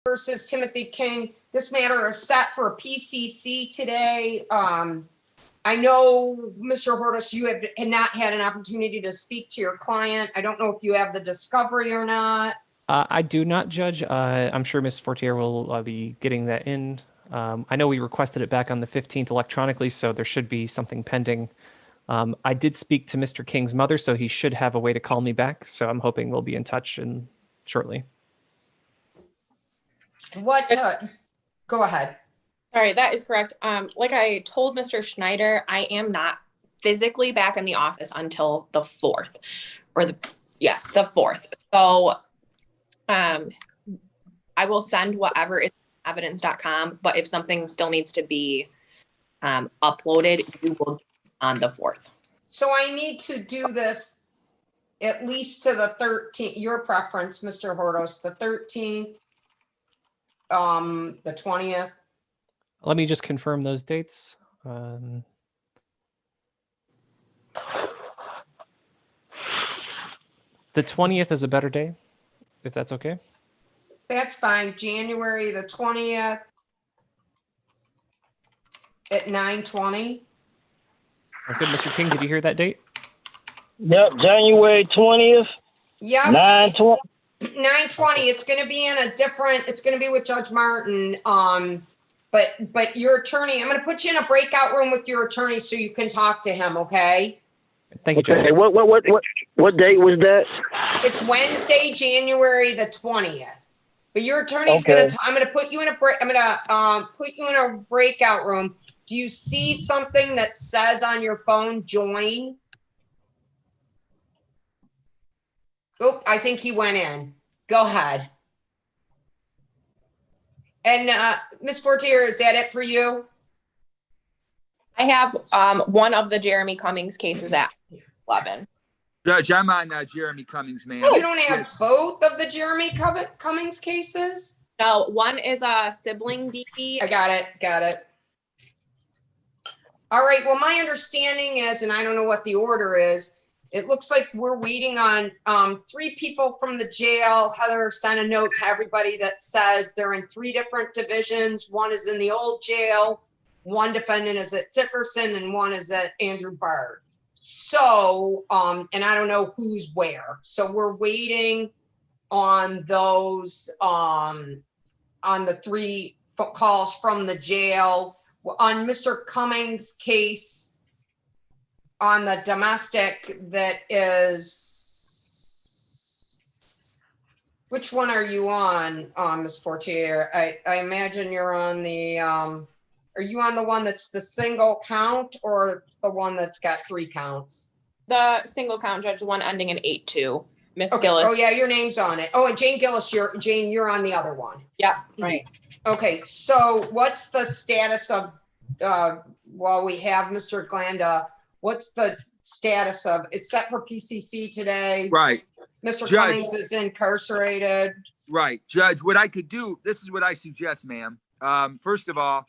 versus Timothy King. This matter is set for a PCC today. I know, Mr. Hortus, you had not had an opportunity to speak to your client. I don't know if you have the discovery or not. I do not, Judge. I'm sure Ms. Fortier will be getting that in. I know we requested it back on the 15th electronically, so there should be something pending. I did speak to Mr. King's mother, so he should have a way to call me back. So I'm hoping we'll be in touch shortly. Go ahead. Sorry, that is correct. Like I told Mr. Schneider, I am not physically back in the office until the 4th, or the 4th. So I will send whatever is evidence.com, but if something still needs to be uploaded, you will get on the 4th. So I need to do this at least to the 13th, your preference, Mr. Hortus, the 13th, the 20th. Let me just confirm those dates. The 20th is a better day, if that's okay. That's fine. January the 20th at 9:20. Sounds good. Mr. King, did you hear that date? Yep, January 20th. Yep. 9:20. 9:20. It's going to be it's going to be with Judge Martin. But your attorney, I'm going to put you in a breakout room with your attorney so you can talk to him. Okay. Thank you, Judge. Okay, what date was that? It's Wednesday, January the 20th. But your attorney's Okay. I'm going to put you in a breakout room. Do you see something that says on your phone, join? Oh, I think he went in. Go ahead. And Ms. Fortier, is that it for you? I have one of the Jeremy Cummings cases at 11. Judge, I'm on Jeremy Cummings, ma'am. You don't have both of the Jeremy Cummings cases? So one is a sibling DP. I got it. All right, well, my understanding is, and I don't know what the order is, it looks like we're waiting on 3 people from the jail. Heather sent a note to everybody that says they're in 3 different divisions. One is in the old jail, one defendant is at Dickerson, and one is at Andrew Bard. So, and I don't know who's where. So we're waiting on those, on the 3 calls from the jail. On Mr. Cummings' case, on the domestic, that is, which one are you on, Ms. Fortier? I imagine you're on the, are you on the one that's the single count or the one that's got 3 counts? The single count, Judge, the one ending in 8-2. Miss Okay. Gillis. Oh yeah, your name's on it. Oh, and Jane Gillis, you're on the other one. Yeah, right. Okay, so what's the status of, while we have Mr. Glenda, what's the status of, it's set for PCC today? Right, Mr. Judge. Cummings is incarcerated. right. Judge, what I could do, this is what I suggest, ma'am. First of all,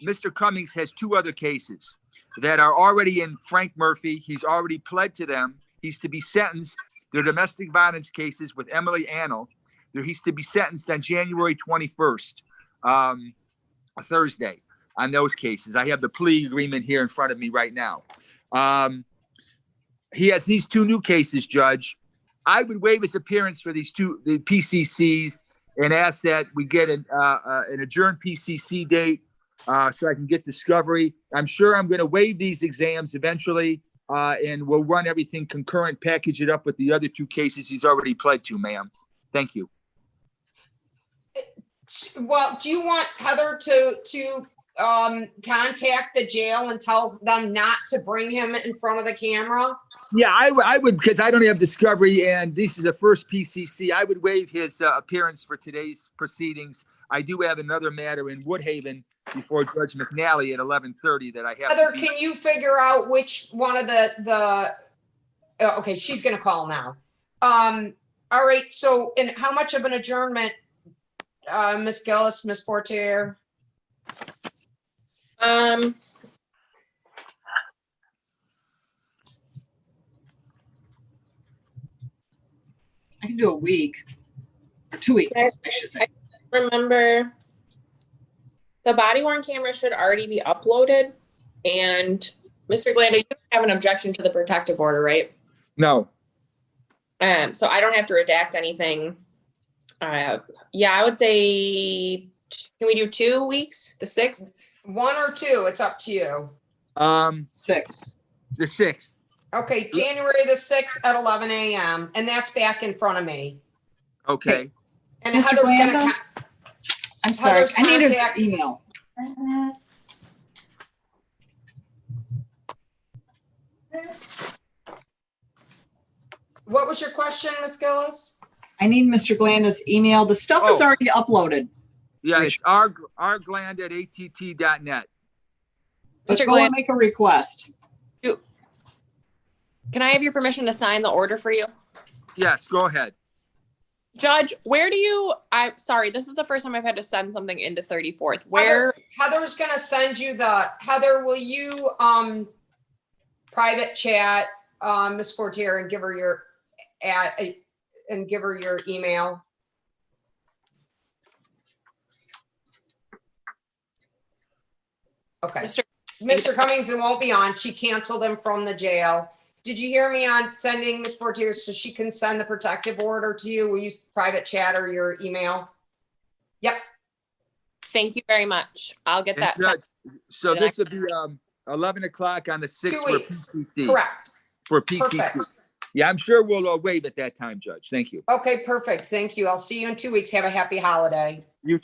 Mr. Cummings has 2 other cases that are already in Frank Murphy. He's already pled to them. He's to be sentenced. They're domestic violence cases with Emily Annell. He's to be sentenced on January 21st, a Thursday, on those cases. I have the plea agreement here in front of me right now. He has these 2 new cases, Judge. I would waive his appearance for the PCCs and ask that we get an adjourned PCC date so I can get discovery. I'm sure I'm going to waive these exams eventually, and we'll run everything concurrent, package it up with the other 2 cases he's already pled to, ma'am. Thank you. Well, do you want Heather to contact the jail and tell them not to bring him in front of the camera? Yeah, I would, because I don't have discovery and this is the first PCC. I would waive his appearance for today's proceedings. I do have another matter in Woodhaven before Judge McNally at 11:30 that I have. Heather, can you figure out which one of okay, she's going to call now. All right, so, and how much of an adjournment, Ms. Gillis, Ms. Fortier? I can do a week or 2 weeks, I should say. remember, the body worn camera should already be uploaded. And Mr. Glenda, you don't have an objection to the protective order, right? No, So I don't have to redact anything. Yeah, I would say, can we do 2 weeks? The 6th? 1 or 2, it's up to you. 6. the 6th. Okay, January the 6th at 11 a.m. And that's back in front of me. Okay. And Mr. Heather's gonna, Glenda? I'm sorry, Heather's I need his contact- email. what was your question, Ms. Gillis? I need Mr. Glanda's email. The stuff is Oh. already uploaded. Yeah, it's rgland@att.net. But Mr. go and Glenda, make a request. can I have your permission to sign the order for you? Yes, go ahead. Judge, where do you, I'm sorry, this is the first time I've had to send something into 34th. Where, Heather's gonna send you Heather, will you, private chat, Ms. Fortier and give her your email? Okay. Mr. Cummings won't be on. She canceled him from the jail. Did you hear me on sending Ms. Fortier so she can send the protective order to you? Will you private chat or your email? Yep. Thank you very much. I'll get And that sent. so the this will be 11 o'clock on the 6th 2 for weeks. PCC. Correct. For PCC. Perfect. Yeah, I'm sure we'll waive at that time, Judge. Thank you. Okay, perfect. Thank you. I'll see you in 2 weeks. Have a happy holiday.